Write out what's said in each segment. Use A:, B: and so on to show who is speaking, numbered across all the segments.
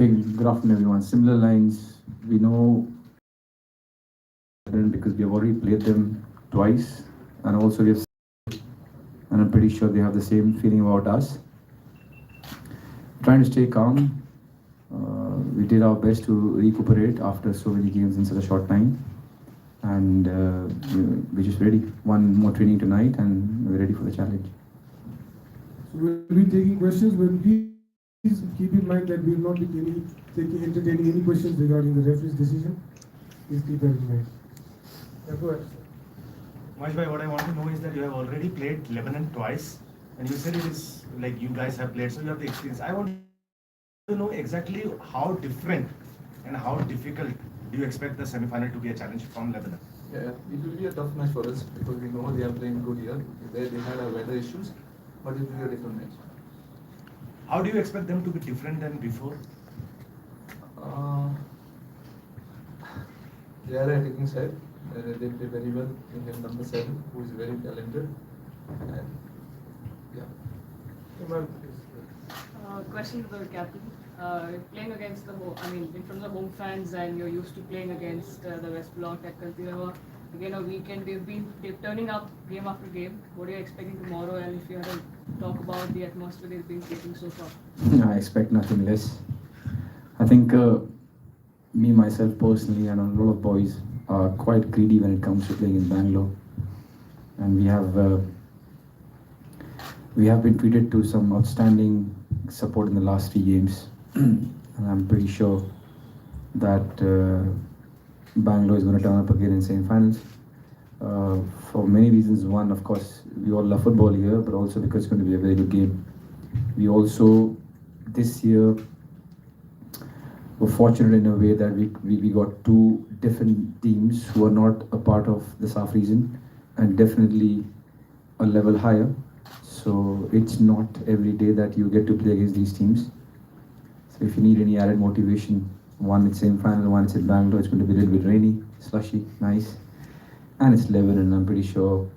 A: Good afternoon, everyone. Similar lines, we know because we have already played them twice, and also we have, and I'm pretty sure they have the same feeling about us. Trying to stay calm. We did our best to recuperate after so many games in such a short time, and we're just ready. One more training tonight, and we're ready for the challenge.
B: So we'll be taking questions, but please keep in mind that we will not be entertaining any questions regarding the referee's decision. Please keep that in mind. Yeah, go ahead.
C: Mahesh bhai, what I want to know is that you have already played Lebanon twice, and you said it is like you guys have played, so you have the experience. I want to know exactly how different and how difficult do you expect the semi-final to be a challenge from Lebanon?
D: Yeah, it will be a tough match for us because we know they are playing good here. They had weather issues, but it will be a different match.
C: How do you expect them to be different than before?
D: Uh, they are attacking side. They play very well. They have number 7, who is very talented. And yeah.
B: Iman, please.
E: Question to the captain. Playing against the home, I mean, in front of the home fans, and you're used to playing against the West Block at Kaltirawa. Again, a weekend they're turning up game after game. What are you expecting tomorrow? And if you had to talk about the atmosphere they've been creating so far?
A: I expect nothing less. I think me myself personally and a lot of boys are quite greedy when it comes to playing in Bangalore, and we have been treated to some outstanding support in the last 3 games, and I'm pretty sure that Bangalore is going to turn up again in semi-finals. For many reasons. One, of course, we all love football here, but also because it's going to be a very good game. We also this year were fortunate in a way that we got two different teams who are not a part of the SAFF region, and definitely a level higher. So it's not every day that you get to play against these teams. So if you need any added motivation, one it's same final, one it's in Bangalore. It's going to be a little bit rainy, slushy, nice, and it's Lebanon. I'm pretty sure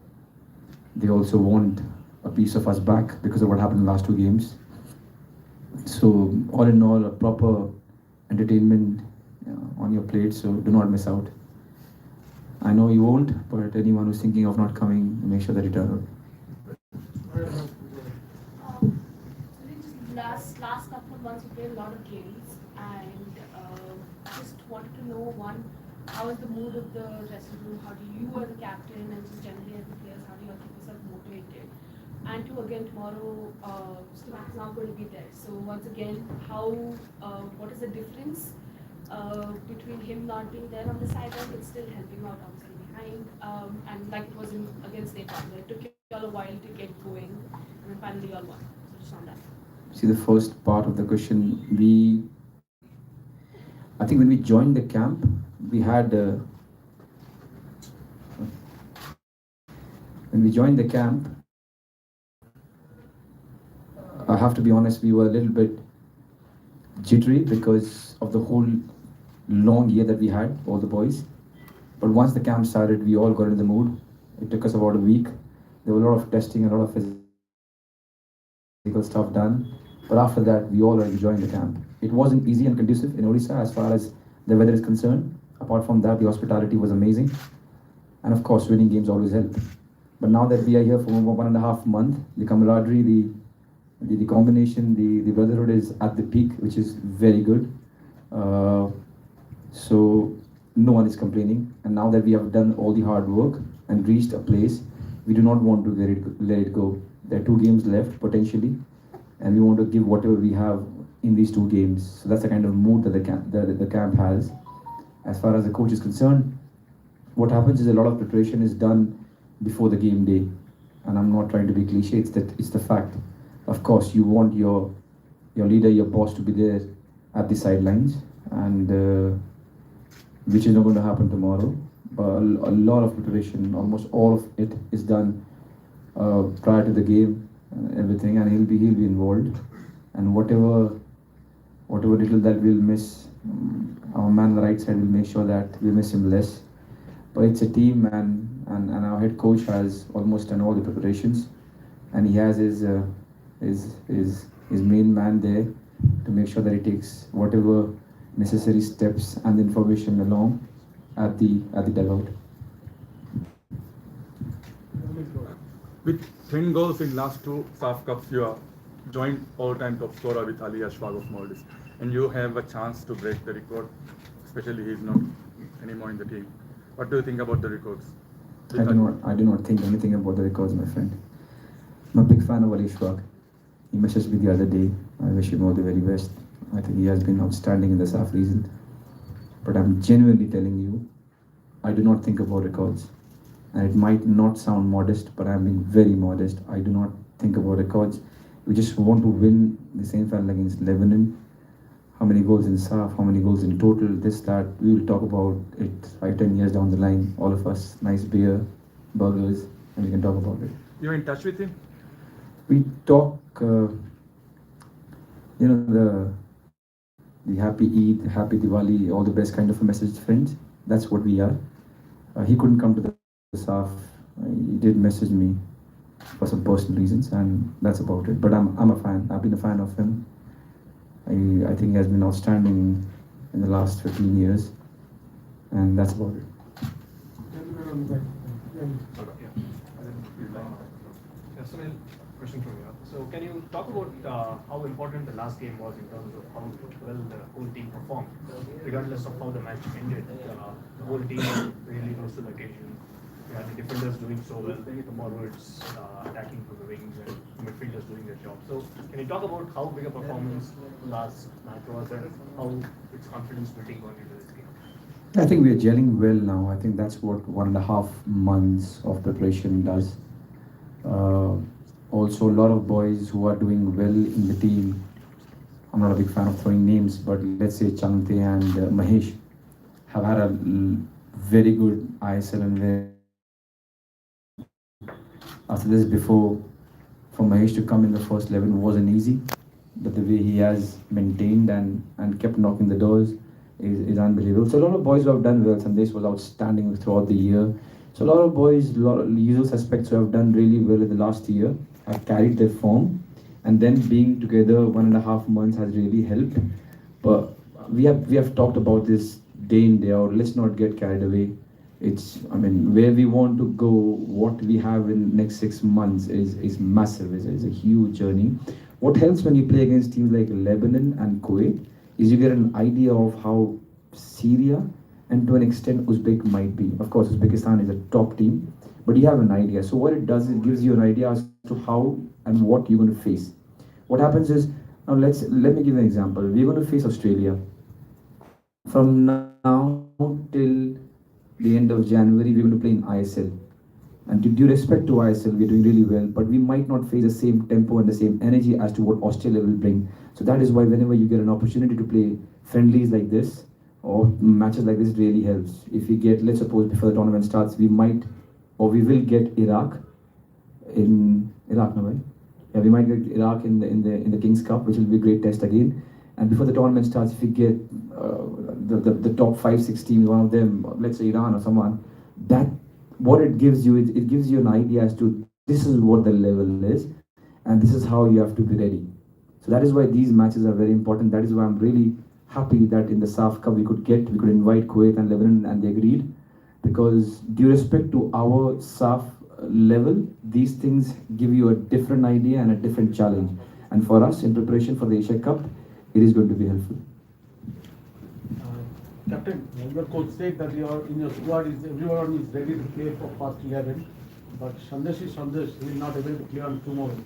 A: they also want a piece of us back because of what happened in the last 2 games. So all in all, a proper entertainment on your plate. So do not miss out. I know you won't, but anyone who's thinking of not coming, make sure that you turn up.
F: Last couple of months, you played a lot of games, and just wanted to know, one, how is the mood of the dressing room? How do you, as a captain, and just generally as the players, how do you keep yourself motivated? And two, again, tomorrow, Stamak is not going to be there. So once again, what is the difference between him not being there on the sideline but still helping out obviously behind? And like it was against Nepal, it took you all a while to get going, and then finally you all won. So just on that.
A: See the first part of the question. I think when we joined the camp, we had when we joined the camp. I have to be honest, we were a little bit jittery because of the whole long year that we had, all the boys. But once the camp started, we all got in the mood. It took us about a week. There was a lot of testing, a lot of physical stuff done. But after that, we all are enjoying the camp. It wasn't easy and conducive in Odisha as far as the weather is concerned. Apart from that, the hospitality was amazing. And of course, winning games always help. But now that we are here for 1.5 months, the camaraderie, the combination, the brotherhood is at the peak, which is very good. So no one is complaining. And now that we have done all the hard work and reached a place, we do not want to let it go. There are 2 games left potentially, and we want to give whatever we have in these 2 games. So that's the kind of mood that the camp has. As far as the coach is concerned, what happens is a lot of preparation is done before the game day, and I'm not trying to be cliche. It's the fact. Of course, you want your leader, your boss, to be there at the sidelines, and which is not going to happen tomorrow. But a lot of preparation, almost all of it, is done prior to the game, everything, and he'll be involved. And whatever little that we'll miss, our man on the right side will make sure that we miss him less. But it's a team, and our head coach has almost done all the preparations, and he has his main man there to make sure that he takes whatever necessary steps and information along at the dugout.
G: With 10 goals in last two SAFF Cups, you are joint all-time top scorer with Ali Ashfaq of Maldives. And you have a chance to break the record, especially he's not anymore in the team. What do you think about the records?
A: I do not think anything about the records, my friend. I'm a big fan of Ali Ashfaq. He messaged me the other day. I wish him all the very best. I think he has been outstanding in the SAFF season. But I'm genuinely telling you, I do not think about records. And it might not sound modest, but I'm being very modest. I do not think about records. We just want to win the same final against Lebanon. How many goals in SAFF, how many goals in total, this, that. We will talk about it 5-10 years down the line. All of us, nice beer, burgers, and we can talk about it.
G: You're in touch with him?
A: We talk, the happy Eid, happy Diwali, all the best kind of a message friends. That's what we are. He couldn't come to the SAFF. He did message me for some personal reasons, and that's about it. But I'm a fan. I've been a fan of him. I think he has been outstanding in the last 15 years, and that's about it.
C: Yeah, Sunil, question from you. So can you talk about how important the last game was in terms of how well the whole team performed, regardless of how the match ended? The whole team really rose to the occasion. You had the defenders doing so well, the forwards attacking from the wings, and the midfielders doing their job. So can you talk about how big a performance last match was and how it's confidence building going into this game?
A: I think we are gelling well now. I think that's what 1.5 months of preparation does. Also, a lot of boys who are doing well in the team. I'm not a big fan of throwing names, but let's say Chante and Mahesh have had a very good ISL and very after this. Before, for Mahesh to come in the first 11 wasn't easy, but the way he has maintained and kept knocking the doors is unbelievable. So a lot of boys who have done well. Sandesh was outstanding throughout the year. So a lot of boys, a lot of usual suspects who have done really well in the last year have carried their form, and then being together 1.5 months has really helped. But we have talked about this day in day out. Let's not get carried away. Where we want to go, what we have in next 6 months is massive. It's a huge journey. What helps when you play against teams like Lebanon and Kuwait is you get an idea of how Syria and to an extent Uzbek might be. Of course, Uzbekistan is a top team, but you have an idea. So what it does, it gives you an idea as to how and what you're going to face. What happens is, now let me give you an example. We're going to face Australia. From now till the end of January, we're going to play in ISL. And due respect to ISL, we're doing really well, but we might not face the same tempo and the same energy as to what Australia will bring. So that is why whenever you get an opportunity to play friendlies like this, or matches like this, it really helps. If we get, let's suppose before the tournament starts, we might, or we will get Iraq in Iraq, no way. Yeah, we might get Iraq in the Kings Cup, which will be a great test again. And before the tournament starts, if we get the top 5-6 teams, one of them, let's say Iran or someone, that what it gives you, it gives you an idea as to this is what the level is, and this is how you have to be ready. So that is why these matches are very important. That is why I'm really happy that in the SAFF Cup we could invite Kuwait and Lebanon, and they agreed, because due respect to our SAFF level, these things give you a different idea and a different challenge. And for us, in preparation for the Asia Cup, it is going to be helpful.
H: Captain, your coach said that in your squad everyone is ready to play for first 11, but Sandesh he will not able to play on tomorrow.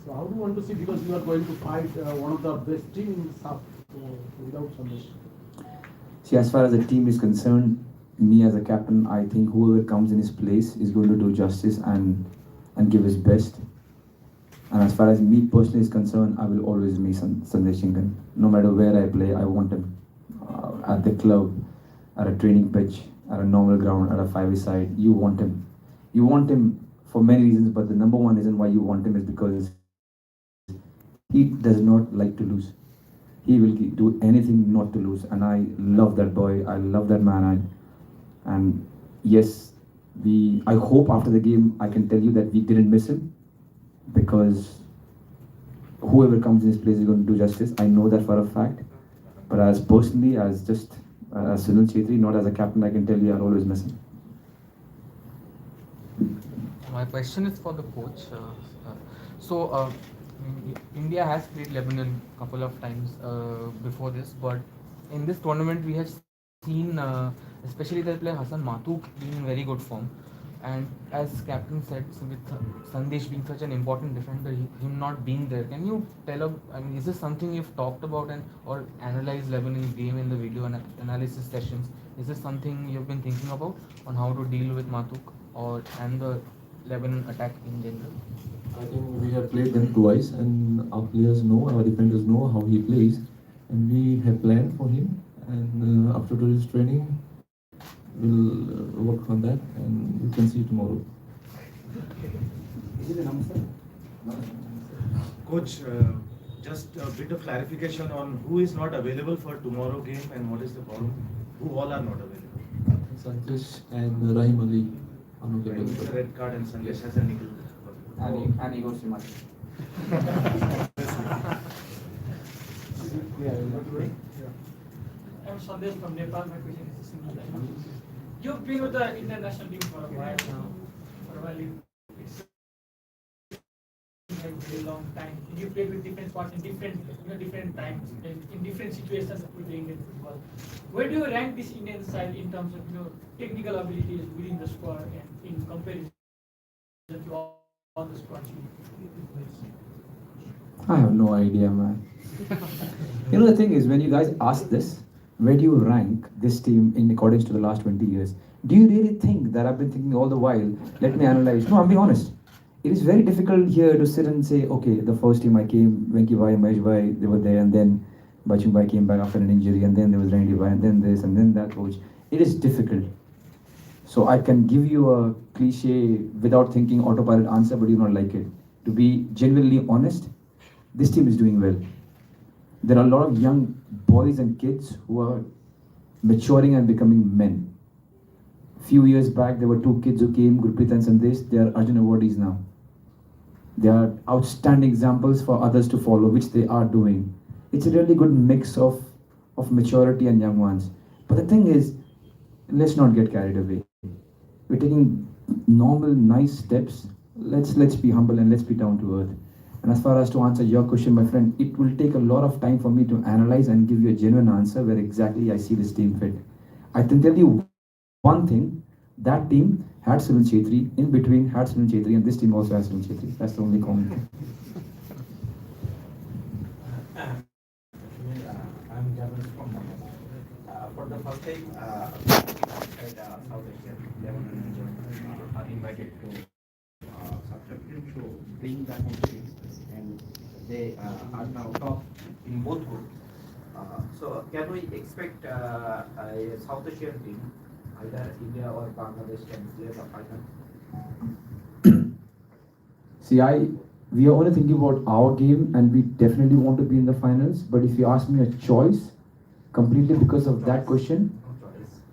H: So how do you want to see, because you are going to fight one of the best teams in SAFF without Sandesh?
A: See, as far as the team is concerned, me as a captain, I think whoever comes in his place is going to do justice and give his best. And as far as me personally is concerned, I will always miss Sandesh Shingan. No matter where I play, I want him. At the club, at a training pitch, at a normal ground, at a 5-a-side, you want him. You want him for many reasons, but the number one reason why you want him is because he does not like to lose. He will do anything not to lose, and I love that boy. I love that man. And yes, I hope after the game I can tell you that we didn't miss him, because whoever comes in his place is going to do justice. I know that for a fact. But as personally, as just as Sunil Chhetri, not as a captain, I can tell you, are always missing.
I: My question is for the coach. So, India has played Lebanon a couple of times before this, but in this tournament we have seen, especially the player Hassan Matuk being in very good form. And as captain said, so with Sandesh being such an important defender, him not being there, can you tell us? I mean, is this something you've talked about and or analyzed Lebanon's game in the video analysis sessions? Is this something you've been thinking about on how to deal with Matuk or and the Lebanon attack in general?
D: I think we have played them twice, and our players know, our defenders know how he plays, and we have planned for him. And after today's training, we'll work on that, and you can see tomorrow.
C: Coach, just a bit of clarification on who is not available for tomorrow game and what is the problem? Who all are not available?
D: Sandesh and Rahim Ali are not
C: Right, it's a
D: available.
C: red card and Sandesh has a nickel.
A: And he goes to much.
J: I'm Sandesh from Nepal. My question is similar. You've been with the international team for a while now. For a while, it's a very long time. You played with different spots in different times, in different situations with the Indian football. Where do you rank this Indian side in terms of technical abilities within the squad and in comparison to all the squads you play?
A: I have no idea, man. The thing is, when you guys ask this, where do you rank this team in accordance to the last 20 years? Do you really think that I've been thinking all the while, let me analyze? No, I'm being honest. It is very difficult here to sit and say, okay, the first team I came, Venki Bhai, Mahesh Bhai, they were there, and then Bachung Bhai came back after an injury, and then there was Randy Bhai, and then this, and then that coach. It is difficult. So I can give you a cliche without thinking autopilot answer, but you not like it. To be genuinely honest, this team is doing well. There are a lot of young boys and kids who are maturing and becoming men. Few years back, there were two kids who came, Gurpreet and Sandesh. They are Arjun awardees now. They are outstanding examples for others to follow, which they are doing. It's a really good mix of maturity and young ones. But the thing is, let's not get carried away. We're taking normal, nice steps. Let's be humble and let's be down to earth. And as far as to answer your question, my friend, it will take a lot of time for me to analyze and give you a genuine answer where exactly I see this team fit. I can tell you one thing, that team had Sunil Chhetri, in between had Sunil Chhetri, and this team also has Sunil Chhetri. That's the only comment.
K: I'm Javed from for the first time, South Asian Lebanon are invited to SAFF Championship show, playing the country, and they are now top in both groups. So can we expect a South Asian team, either India or Bangladesh, can play the final?
A: See, we are only thinking about our game, and we definitely want to be in the finals. But if you ask me a choice, completely because of that question,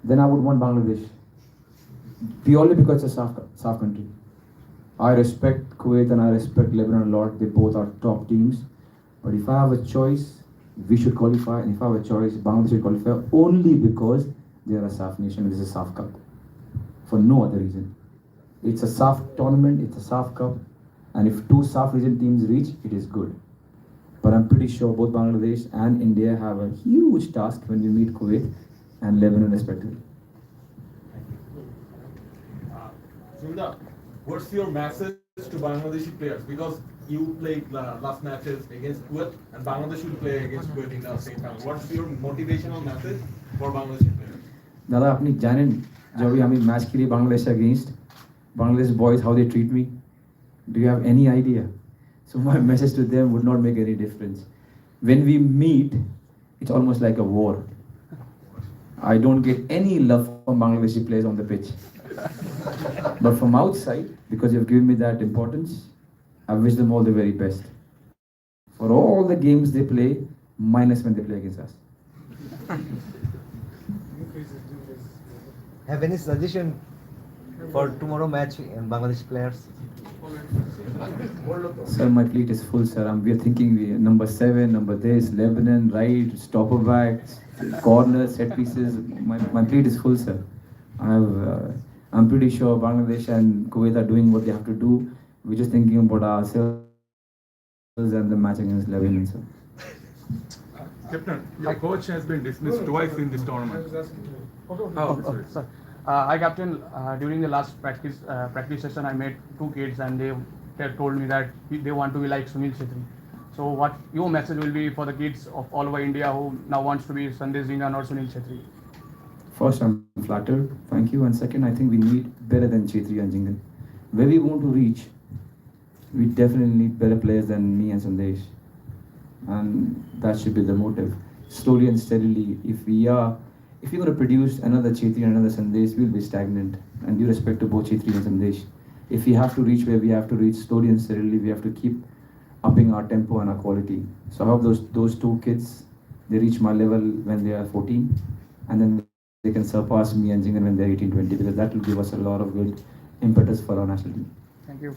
A: then I would want Bangladesh. Purely because it's a SAFF country. I respect Kuwait and I respect Lebanon a lot. They both are top teams. But if I have a choice, we should qualify. And if I have a choice, Bangladesh should qualify only because they are a SAFF nation. This is a SAFF Cup. For no other reason. It's a SAFF tournament. It's a SAFF Cup. And if two SAFF region teams reach, it is good. But I'm pretty sure both Bangladesh and India have a huge task when we meet Kuwait and Lebanon respectively.
G: Sunda, what's your message to Bangladeshi players? Because you played last matches against Kuwait and Bangladesh will play against Kuwait in the same time. What's your motivational message for Bangladeshi players?
A: दादा अपनी जानें जब भी हमें match के लिए Bangladesh against Bangladesh boys how they treat me do you have any idea so my message to them would not make any difference when we meet it's almost like a war I don't get any love from Bangladeshi players on the pitch. But from outside, because you've given me that importance, I wish them all the very best. For all the games they play, minus when they play against us.
L: Have any suggestion for tomorrow match in Bangladesh players?
A: Sir, my plate is full, sir. We are thinking number 7, number this, Lebanon, right, stopper backs, corners, set pieces. My plate is full, sir. I'm pretty sure Bangladesh and Kuwait are doing what they have to do. We're just thinking about ourselves and the match against Lebanon, sir.
G: Captain, your coach has been dismissed twice in this tournament.
L: Sorry. I captain during the last practice session. I met 2 kids and they told me that they want to be like Sunil Chhetri. So what your message will be for the kids of all over India who now wants to be Sandesh Jingan or Sunil Chhetri?
A: First, I'm flattered. Thank you. And second, I think we need better than Chhetri and Jingan. Where we want to reach, we definitely need better players than me and Sandesh. And that should be the motive. Slowly and steadily, if we're going to produce another Chhetri and another Sandesh, we'll be stagnant. And due respect to both Chhetri and Sandesh, if we have to reach where we have to reach, slowly and steadily, we have to keep upping our tempo and our quality. So I hope those 2 kids, they reach my level when they are 14, and then they can surpass me and Jingan when they're 18, 20, because that will give us a lot of good impetus for our national team.
L: Thank you.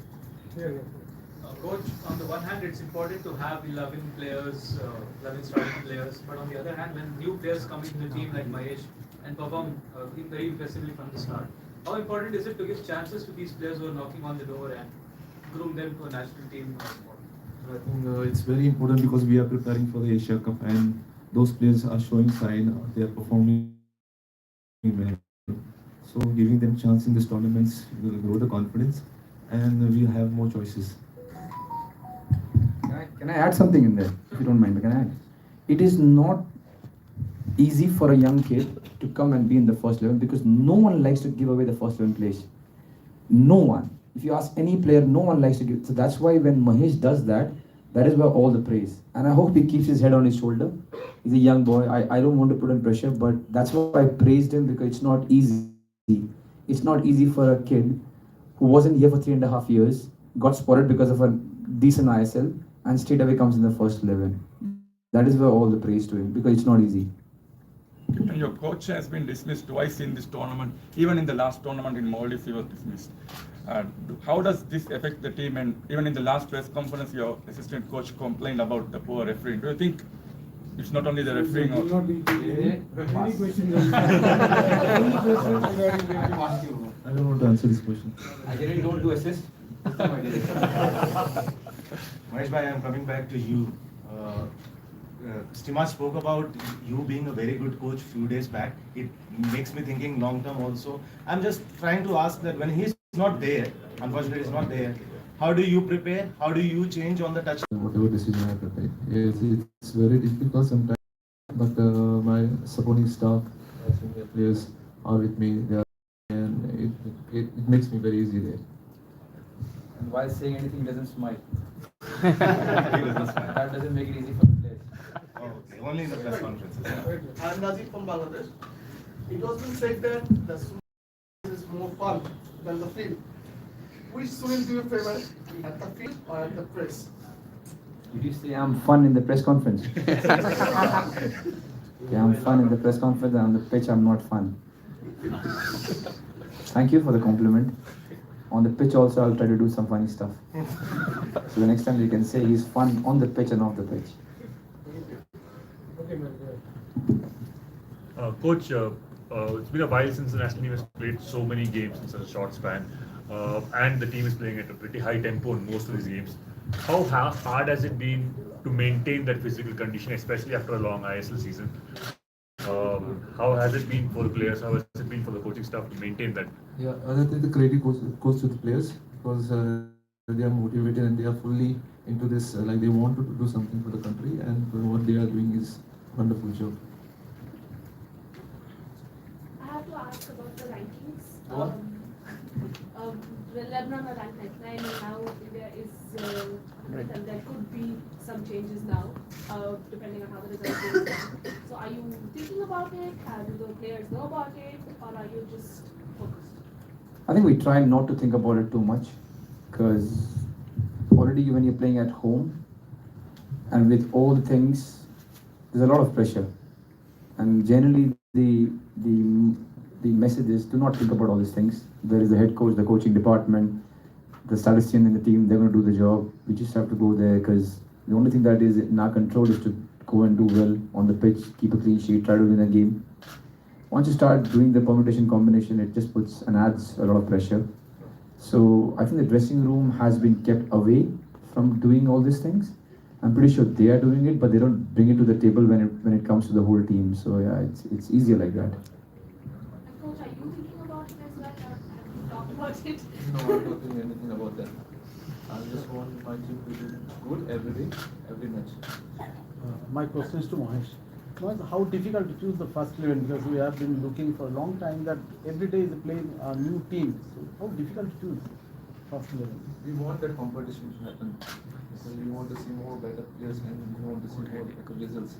M: Coach, on the one hand, it's important to have 11 players, 11 starting players, but on the other hand, when new players come into the team like Mahesh and perform very impressively from the start, how important is it to give chances to these players who are knocking on the door and groom them to a national team spot?
D: I think it's very important because we are preparing for the Asia Cup and those players are showing sign, they are performing well. So giving them chance in these tournaments will grow the confidence and we'll have more choices.
A: Can I add something in there, if you don't mind? Can I add? It is not easy for a young kid to come and be in the first 11 because no one likes to give away the first 11 place. No one. If you ask any player, no one likes to give. So that's why when Mahesh does that, that is where all the praise. And I hope he keeps his head on his shoulder. He's a young boy. I don't want to put on pressure, but that's why I praised him because it's not easy. It's not easy for a kid who wasn't here for 3.5 years, got spotted because of a decent ISL, and straight away comes in the first 11. That is where all the praise to him because it's not easy.
G: And your coach has been dismissed twice in this tournament. Even in the last tournament in Maldives, he was dismissed. How does this affect the team? And even in the last press conference, your assistant coach complained about the poor refereeing. Do you think it's not only the refereeing?
B: Will not be any questions.
D: I don't want to answer this question.
C: I really don't do assist. Mahesh bhai, I'm coming back to you. Stima spoke about you being a very good coach few days back. It makes me thinking long term also. I'm just trying to ask that when he's not there, unfortunately he's not there, how do you prepare? How do you change on the touch?
D: Whatever decision I prepare. Yes, it's very difficult sometimes, but my supporting staff, senior players are with me there, and it makes me very easy there.
A: And while saying anything, he doesn't smile.
C: He doesn't smile.
A: That doesn't make it easy for the players.
C: Okay, only in the press conferences.
N: I'm Najib from Bangladesh. It was been said that the Sunil is more fun than the field. Which Sunil do you favor, at the field or at the press?
A: Did you say I'm fun in the press conference? Yeah, I'm fun in the press conference, and on the pitch I'm not fun. Thank you for the compliment. On the pitch also I'll try to do some funny stuff. So the next time you can say he's fun on the pitch and off the pitch.
B: Okay, man.
O: Coach, it's been a while since the national team has played so many games in such a short span, and the team is playing at a pretty high tempo in most of these games. How hard has it been to maintain that physical condition, especially after a long ISL season? How has it been for the players? How has it been for the coaching staff to maintain that?
D: Yeah, I think the credit goes to the players because they are motivated and they are fully into this. Like they want to do something for the country, and what they are doing is wonderful job.
F: I have to ask about the rankings. Lebanon are ranked 99 and now India is 100th, and there could be some changes now depending on how the result goes. So are you thinking about it? Do the players know about it, or are you just focused?
A: I think we try not to think about it too much because already when you're playing at home and with all the things, there's a lot of pressure. And generally the message is do not think about all these things. There is the head coach, the coaching department, the statistician in the team, they're going to do the job. We just have to go there because the only thing that is in our control is to go and do well on the pitch, keep a clean sheet, try to win a game. Once you start doing the permutation combination, it just puts and adds a lot of pressure. So I think the dressing room has been kept away from doing all these things. I'm pretty sure they are doing it, but they don't bring it to the table when it comes to the whole team. So yeah, it's easier like that.
F: Coach, are you thinking about it as well? Have you talked about it?
D: No, I'm not doing anything about that. I just want my team to do good every day, every match.
H: My question is to Mahesh. Mahesh, how difficult to choose the first 11 because we have been looking for a long time that every day is playing a new team. So how difficult to choose first 11?
D: We want that competition to happen. So we want to see more better players and we want to see more better results.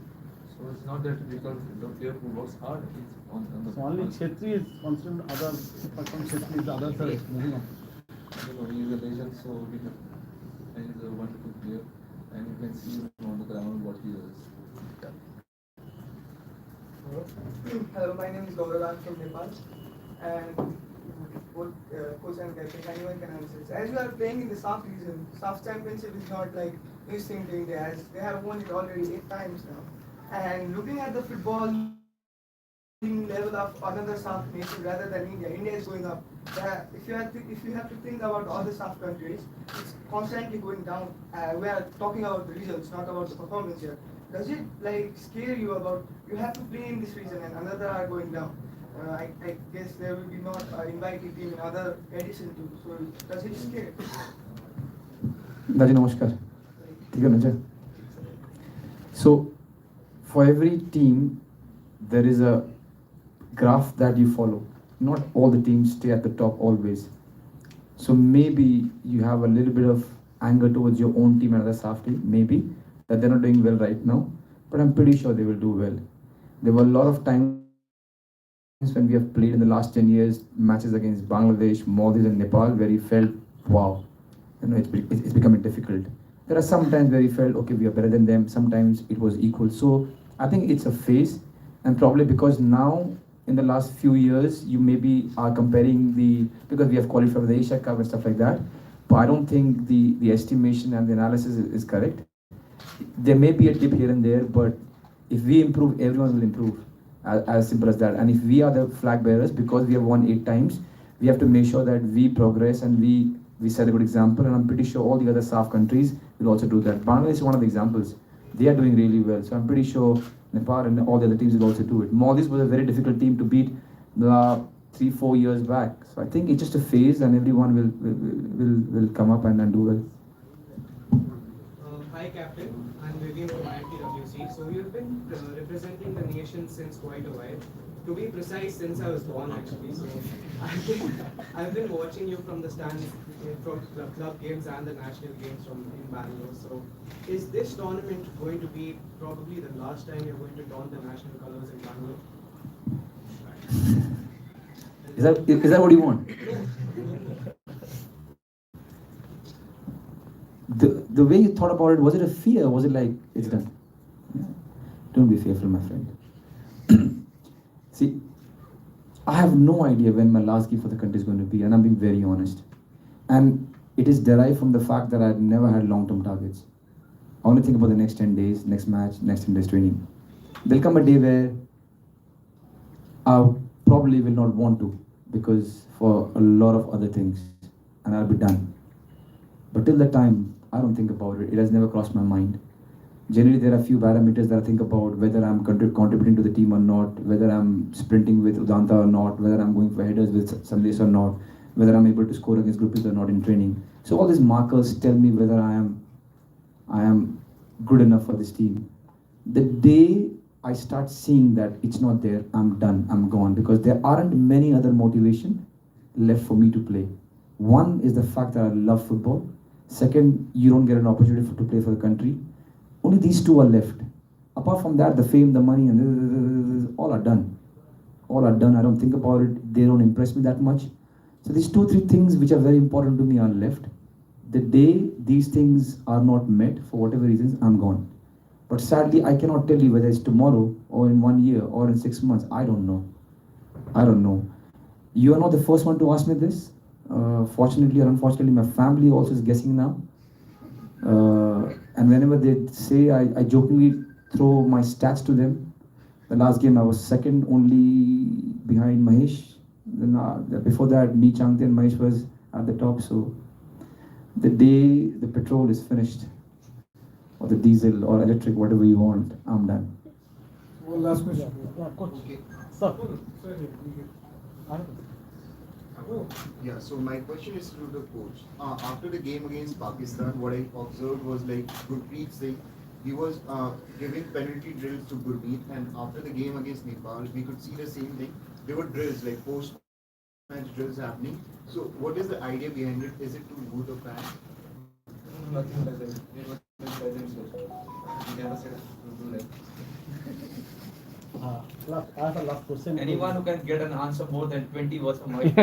D: So it's not that difficult. The player who works hard is on the.
H: So only Chhetri is considered other. Apart from Chhetri, the others are moving on.
D: You know, he is a legend, so we have. And he's a wonderful player, and you can see on the ground what he does.
P: Hello, my name is Gaurav. I'm from Nepal, and both coach and captain, anyone can answer this. As you are playing in the SAFF region, SAFF Championship is not like new thing to India, as they have won it already 8 times now. And looking at the football level of another SAFF nation rather than India, India is going up. If you have to think about all the SAFF countries, it's constantly going down. We are talking about the results, not about the performance here. Does it like scare you about you have to play in this region and another are going down? I guess there will be not invited team in other edition too. So does it scare?
A: Daji, namaskar. ठीक है ना जी? So for every team, there is a graph that you follow. Not all the teams stay at the top always. So maybe you have a little bit of anger towards your own team and other SAFF team, maybe, that they're not doing well right now, but I'm pretty sure they will do well. There were a lot of times when we have played in the last 10 years matches against Bangladesh, Maldives and Nepal where we felt, wow, you know, it's becoming difficult. There are some times where we felt, okay, we are better than them. Sometimes it was equal. So I think it's a phase, and probably because now in the last few years, you maybe are comparing because we have qualified for the Asia Cup and stuff like that, but I don't think the estimation and the analysis is correct. There may be a dip here and there, but if we improve, everyone will improve. As simple as that. And if we are the flag bearers, because we have won 8 times, we have to make sure that we progress and we set a good example. And I'm pretty sure all the other SAFF countries will also do that. Bangladesh is one of the examples. They are doing really well. So I'm pretty sure Nepal and all the other teams will also do it. Maldives was a very difficult team to beat 3-4 years back. So I think it's just a phase, and everyone will come up and do well.
Q: Hi, Captain. I'm Vivian from IMTWC. So you've been representing the nation since quite a while. To be precise, since I was born, actually. So I've been watching you from the stands, from club games and the national games in Bangalore. So is this tournament going to be probably the last time you're going to don the national colors in Bangalore?
A: Is that what you want? The way you thought about it, was it a fear? Was it like, it's done? Yeah. Don't be fearful, my friend. See, I have no idea when my last game for the country is going to be, and I'm being very honest. And it is derived from the fact that I've never had long-term targets. I only think about the next 10 days, next match, next 10 days training. There'll come a day where I probably will not want to, because for a lot of other things, and I'll be done. But till that time, I don't think about it. It has never crossed my mind. Generally, there are a few parameters that I think about, whether I'm contributing to the team or not, whether I'm sprinting with Udanta or not, whether I'm going for headers with Sandesh or not, whether I'm able to score against groupies or not in training. So all these markers tell me whether I am good enough for this team. The day I start seeing that it's not there, I'm done, I'm gone, because there aren't many other motivation left for me to play. One is the fact that I love football. Second, you don't get an opportunity to play for the country. Only these two are left. Apart from that, the fame, the money, and all are done. All are done. I don't think about it. They don't impress me that much. So these 2-3 things which are very important to me are left. The day these things are not met, for whatever reasons, I'm gone. But sadly, I cannot tell you whether it's tomorrow or in 1 year or in 6 months. I don't know. I don't know. You are not the first one to ask me this. Fortunately or unfortunately, my family also is guessing now. And whenever they say, I jokingly throw my stats to them. The last game I was second only behind Mahesh. Then before that, me, Changte and Mahesh was at the top. So the day the petrol is finished, or the diesel or electric, whatever you want, I'm done.
B: One last question.
H: Yeah, coach.
K: Okay.
H: Sir.
R: Yeah, so my question is to the coach. After the game against Pakistan, what I observed was like Gurpreet Singh, he was giving penalty drills to Gurmeet, and after the game against Nepal, we could see the same thing. There were drills, like post-match drills happening. So what is the idea behind it? Is it to woo the fans?
K: Nothing like that. It was present. We never said to do that.
H: I have a last question.
S: Anyone who can get an answer more than 20 words from Mahesh,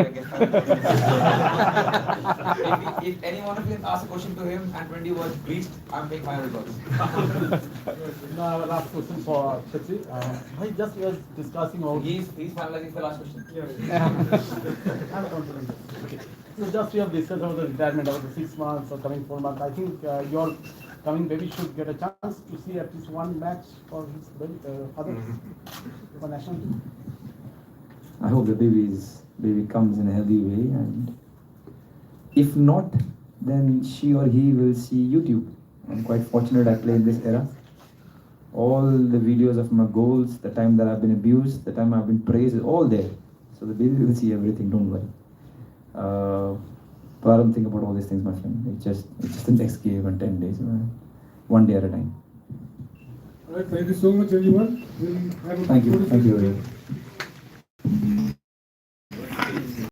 S: if any one of you ask a question to him and 20 words breached, I'm paying $500.
H: Now I have a last question for Chhetri. I just was discussing about.
S: He's finalizing the last question.
H: I'm confident. Okay. So just we have discussed about the retirement, about the 6 months or coming 4 months. I think your coming baby should get a chance to see at least one match for his father for national team.
A: I hope the baby comes in a healthy way, and if not, then she or he will see YouTube. I'm quite fortunate I play in this era. All the videos of my goals, the time that I've been abused, the time I've been praised, is all there. So the baby will see everything, don't worry. But I don't think about all these things, my friend. It's just the next game in 10 days, one day at a time.
B: All right, thank you so much, everyone. We'll have a
A: Thank you.